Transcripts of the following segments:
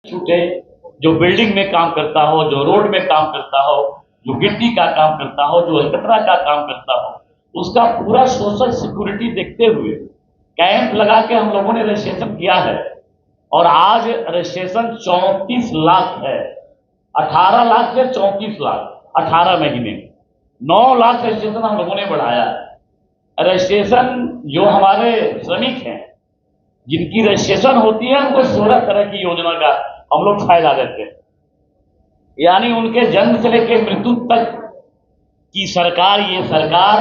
छूटे, जो बिल्डिंग में काम करता हो, जो रोड में काम करता हो, जो गिट्टी का काम करता हो, जो अलकतरा का काम करता हो, उसका पूरा सोशल सिक्योरिटी देखते हुए कैंप लगा के हम लोगों ने रजिस्ट्रेशन किया है। और आज रजिस्ट्रेशन 34 लाख है। 18 लाख से 34 लाख 18 महीने, 9 लाख रजिस्ट्रेशन हम लोगों ने बढ़ाया है। रजिस्ट्रेशन जो हमारे श्रमिक हैं जिनकी रजिस्ट्रेशन होती है उनको 16 तरह की योजना का हम लोग फायदा देते हैं। यानी उनके जन्म से लेकर मृत्यु तक की सरकार, ये सरकार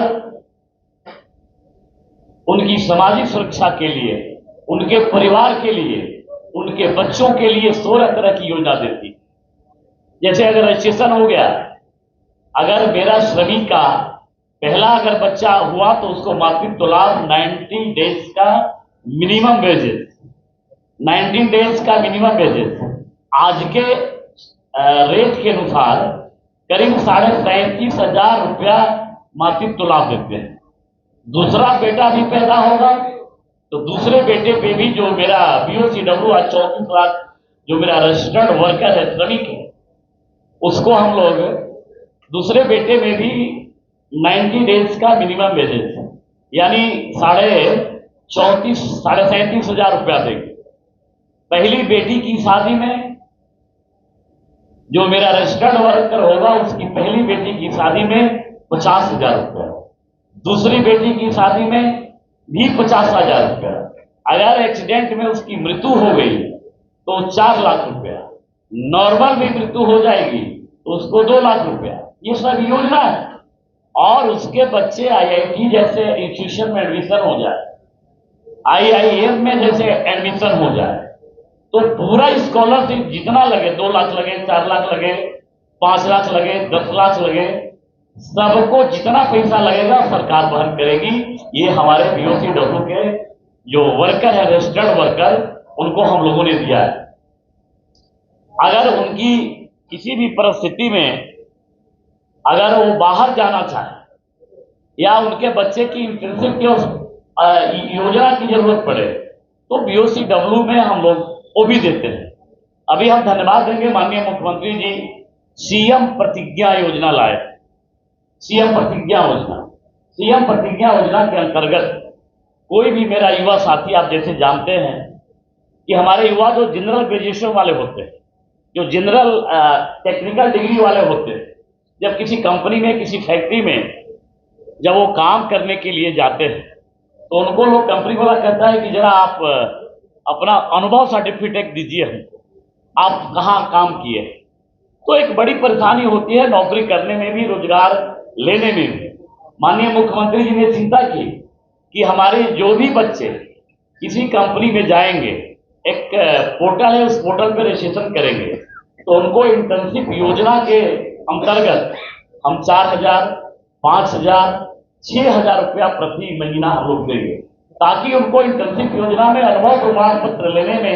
उनकी सामाजिक सुरक्षा के लिए, उनके परिवार के लिए, उनके बच्चों के लिए 16 तरह की योजना देती। जैसे अगर रजिस्ट्रेशन हो गया, अगर मेरा श्रमिक का पहला अगर बच्चा हुआ तो उसको मातृत्व लाभ 19 डेज का मिनिमम वेजेस, 19 डेज का मिनिमम वेजेस आज के रेट के अनुसार करीब 37,500 रुपया मातृत्व लाभ देते हैं। दूसरा बेटा भी पैदा होगा तो दूसरे बेटे पे भी जो मेरा BOCW आज 34 लाख जो मेरा रजिस्टर्ड वर्कर है, श्रमिक है, उसको हम लोग दूसरे बेटे में भी 90 डेज का मिनिमम वेजेस यानी 37,500 रुपया देंगे। पहली बेटी की शादी में जो मेरा रजिस्टर्ड वर्कर होगा उसकी पहली बेटी की शादी में 50,000 रुपया, दूसरी बेटी की शादी में भी 50,000 रुपया। अगर एक्सीडेंट में उसकी मृत्यु हो गई तो 4 लाख रुपया, नॉर्मल भी मृत्यु हो जाएगी तो उसको 2 लाख रुपया। ये सब योजना है। और उसके बच्चे IIT जैसे इंस्टीट्यूशन में एडमिशन हो जाए, IIM में जैसे एडमिशन हो जाए तो पूरा स्कॉलरशिप जितना लगे, 2 लाख लगे, 4 लाख लगे, 5 लाख लगे, 10 लाख लगे, सबको जितना पैसा लगेगा सरकार वहन करेगी। ये हमारे BOCW के जो वर्कर है, रजिस्टर्ड वर्कर, उनको हम लोगों ने दिया है। अगर उनकी किसी भी परिस्थिति में अगर वो बाहर जाना चाहे या उनके बच्चे की इंटर्नशिप की योजना की जरूरत पड़े तो BOCW में हम लोग वो भी देते हैं। अभी हम धन्यवाद देंगे माननीय मुख्यमंत्री जी, CM प्रतिज्ञा योजना लाए। CM प्रतिज्ञा योजना के अंतर्गत कोई भी मेरा युवा साथी, आप जैसे जानते हैं कि हमारे युवा जो जनरल ग्रेजुएशन वाले होते हैं, जो जनरल टेक्निकल डिग्री वाले होते हैं, जब किसी कंपनी में, किसी फैक्ट्री में जब वो काम करने के लिए जाते हैं तो उनको लोग, कंपनी वाला कहता है कि जरा आप अपना अनुभव सर्टिफिकेट दीजिए हमको, आप कहाँ काम किए। तो एक बड़ी परेशानी होती है नौकरी करने में भी, रोजगार लेने में भी। माननीय मुख्यमंत्री जी ने चिंता की कि हमारे जो भी बच्चे किसी कंपनी में जाएंगे, एक पोर्टल है, उस पोर्टल पर रजिस्ट्रेशन करेंगे तो उनको इंटर्नशिप योजना के अंतर्गत हम 4,000, 5,000, 6,000 रुपया प्रति महीना हम लोग देंगे, ताकि उनको इंटर्नशिप योजना में अनुभव प्रमाण पत्र लेने में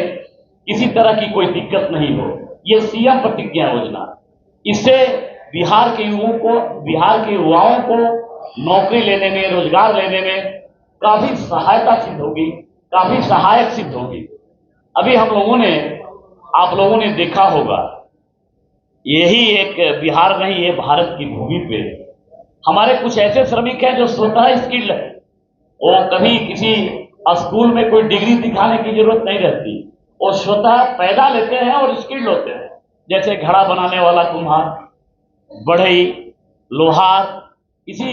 किसी तरह की कोई दिक्कत नहीं हो। ये CM प्रतिज्ञा योजना, इससे बिहार के युवाओं को नौकरी लेने में, रोजगार लेने में काफी सहायता सिद्ध होगी, काफी सहायक सिद्ध होगी। अभी आप लोगों ने देखा होगा, यही एक बिहार नहीं, ये भारत की भूमि पे हमारे कुछ ऐसे श्रमिक हैं जो स्वतः स्किल्ड है। वो कभी किसी स्कूल में कोई डिग्री दिखाने की जरूरत नहीं रहती, वो स्वतः पैदा लेते हैं और स्किल्ड होते हैं। जैसे घड़ा बनाने वाला कुम्हार, बढ़ई, लोहार, किसी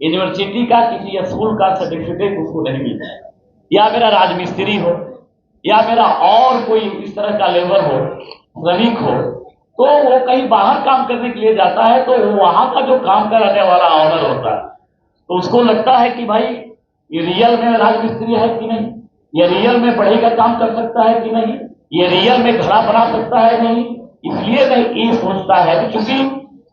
यूनिवर्सिटी का, किसी स्कूल का सर्टिफिकेट उसको नहीं मिलता है, या मेरा राजमिस्त्री हो, या मेरा और कोई इस तरह का लेबर हो, श्रमिक हो, तो वो कहीं बाहर काम करने के लिए जाता है तो वहां का जो काम कराने वाला ऑनर होता है तो उसको लगता है कि भाई ये रियल में राजमिस्त्री है कि नहीं, ये रियल में बढ़ई का काम कर सकता है कि नहीं, ये रियल में घड़ा बना सकता है नहीं। इसलिए नहीं ये सोचता है कि क्योंकि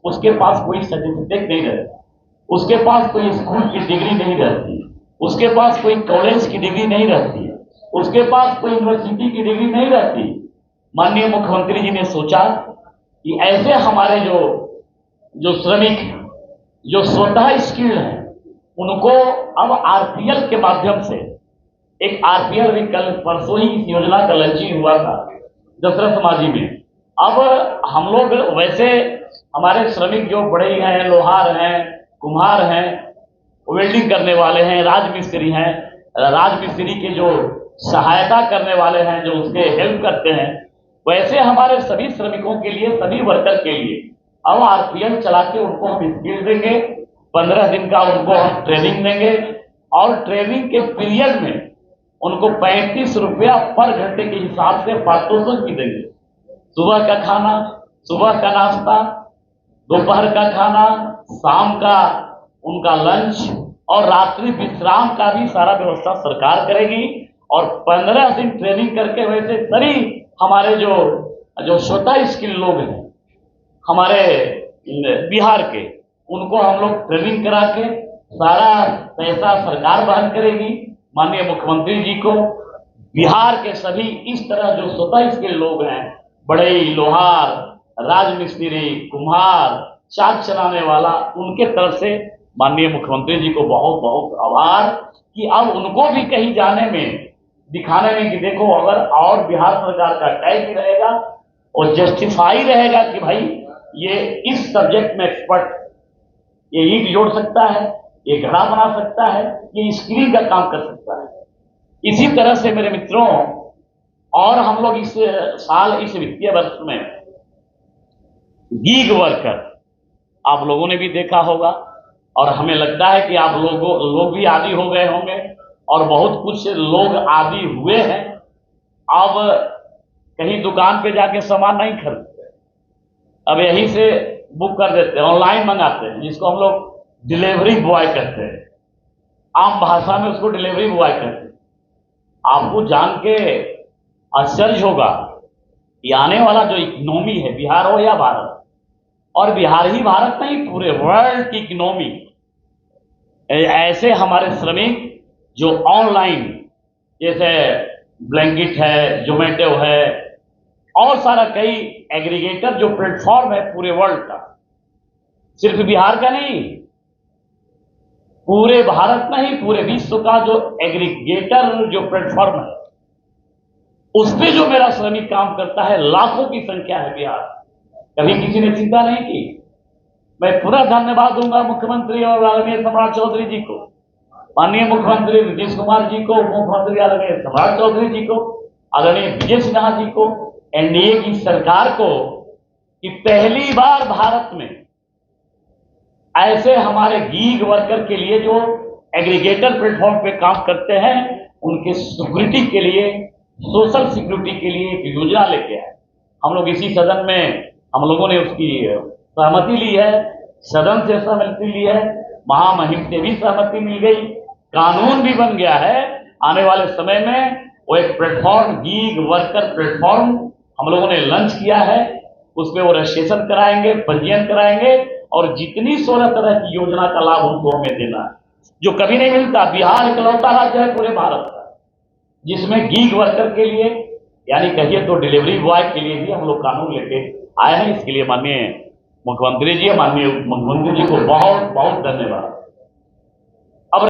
उसके पास कोई सर्टिफिकेट नहीं रहता, उसके पास कोई स्कूल की डिग्री नहीं रहती, उसके पास कोई कॉलेज की डिग्री नहीं रहती, उसके पास कोई यूनिवर्सिटी की डिग्री नहीं रहती। माननीय मुख्यमंत्री जी ने सोचा कि ऐसे हमारे जो श्रमिक हैं, जो स्वतः स्किल्ड हैं, उनको अब RPL के माध्यम से, एक RPL भी कल परसों ही इस योजना का लॉन्चिंग हुआ था, दशरथ माझी में। अब हम लोग वैसे हमारे श्रमिक जो बड़े हैं, लोहार हैं, कुम्हार हैं, वेल्डिंग करने वाले हैं, राजमिस्त्री हैं, राजमिस्त्री के जो सहायता करने वाले हैं, जो उसके हेल्प करते हैं, वैसे हमारे सभी श्रमिकों के लिए, सभी वर्कर के लिए अब आरपीएल चला के उनको हम स्किल देंगे, 15 दिन का उनको हम ट्रेनिंग देंगे और ट्रेनिंग के पीरियड में उनको 35 रुपया पर घंटे के हिसाब से पारितोषिक भी देंगे। सुबह का खाना, सुबह का नाश्ता, दोपहर का खाना, शाम का उनका लंच और रात्रि विश्राम का भी सारा व्यवस्था सरकार करेगी। और 15 दिन ट्रेनिंग करके वैसे सभी हमारे जो स्वतः स्किल लोग हैं हमारे बिहार के, उनको हम लोग ट्रेनिंग करा के सारा पैसा सरकार वहन करेगी। माननीय मुख्यमंत्री जी को बिहार के सभी इस तरह जो स्वतः स्किल लोग हैं, बढ़ई, लोहार, राजमिस्त्री, कुम्हार, चाक चलाने वाला, उनके तरफ से माननीय मुख्यमंत्री जी को बहुत बहुत आभार कि अब उनको भी कहीं जाने में, दिखाने में कि देखो अगर और बिहार सरकार का टैग भी रहेगा और जस्टिफाई रहेगा कि भाई ये इस सब्जेक्ट में एक्सपर्ट, ये ईंट जोड़ सकता है, ये घड़ा बना सकता है, ये स्क्रीन का काम कर सकता है। इसी तरह से मेरे मित्रों, और हम लोग इस साल, इस वित्तीय वर्ष में गीग वर्कर आप लोगों ने भी देखा होगा और हमें लगता है कि आप लोग भी आदी हो गए होंगे और बहुत कुछ लोग आदी हुए हैं। अब कहीं दुकान पे जाके सामान नहीं खरीदते, अब यहीं से बुक कर देते हैं, ऑनलाइन मंगाते हैं, जिसको हम लोग डिलीवरी बॉय कहते हैं, आम भाषा में उसको डिलीवरी बॉय कहते हैं। आपको जान के आश्चर्य होगा कि आने वाला जो इकोनॉमी है, बिहार हो या भारत, और बिहार ही भारत नहीं, पूरे वर्ल्ड की इकोनॉमी, ऐसे हमारे श्रमिक जो ऑनलाइन, जैसे ब्लैंकेट है, जोमेटो है और सारा कई एग्रीगेटर जो प्लेटफॉर्म है पूरे वर्ल्ड का, सिर्फ बिहार का नहीं, पूरे भारत नहीं, पूरे विश्व का जो एग्रीगेटर जो प्लेटफॉर्म है, उस पे जो मेरा श्रमिक काम करता है, लाखों की संख्या है बिहार। कभी किसी ने चिंता नहीं की। मैं पूरा धन्यवाद दूंगा मुख्यमंत्री और आदरणीय सम्राट चौधरी जी को, माननीय मुख्यमंत्री नीतीश कुमार जी को, मुख्यमंत्री आदरणीय सम्राट चौधरी जी को, आदरणीय विजय सिन्हा जी को, एनडीए की सरकार को, कि पहली बार भारत में ऐसे हमारे गीग वर्कर के लिए जो एग्रीगेटर प्लेटफॉर्म पे काम करते हैं, उनके सिक्योरिटी के लिए, सोशल सिक्योरिटी के लिए एक योजना लेके आए। हम लोग इसी सदन में हम लोगों ने उसकी सहमति ली है, सदन से सहमति ली है, महामहिम से भी सहमति मिल गई, कानून भी बन गया है। आने वाले समय में वो एक प्लेटफॉर्म, गीग वर्कर प्लेटफॉर्म हम लोगों ने लॉन्च किया है, उस पर वो रजिस्ट्रेशन कराएंगे, पंजीयन कराएंगे और जितनी 16 तरह की योजना का लाभ उनको हमें देना है, जो कभी नहीं मिलता। बिहार इकलौता राज्य है पूरे भारत का जिसमें गीग वर्कर के लिए, यानी कहिए तो डिलीवरी बॉय के लिए भी हम लोग कानून लेके आए हैं। इसके लिए माननीय मुख्यमंत्री जी को बहुत बहुत धन्यवाद।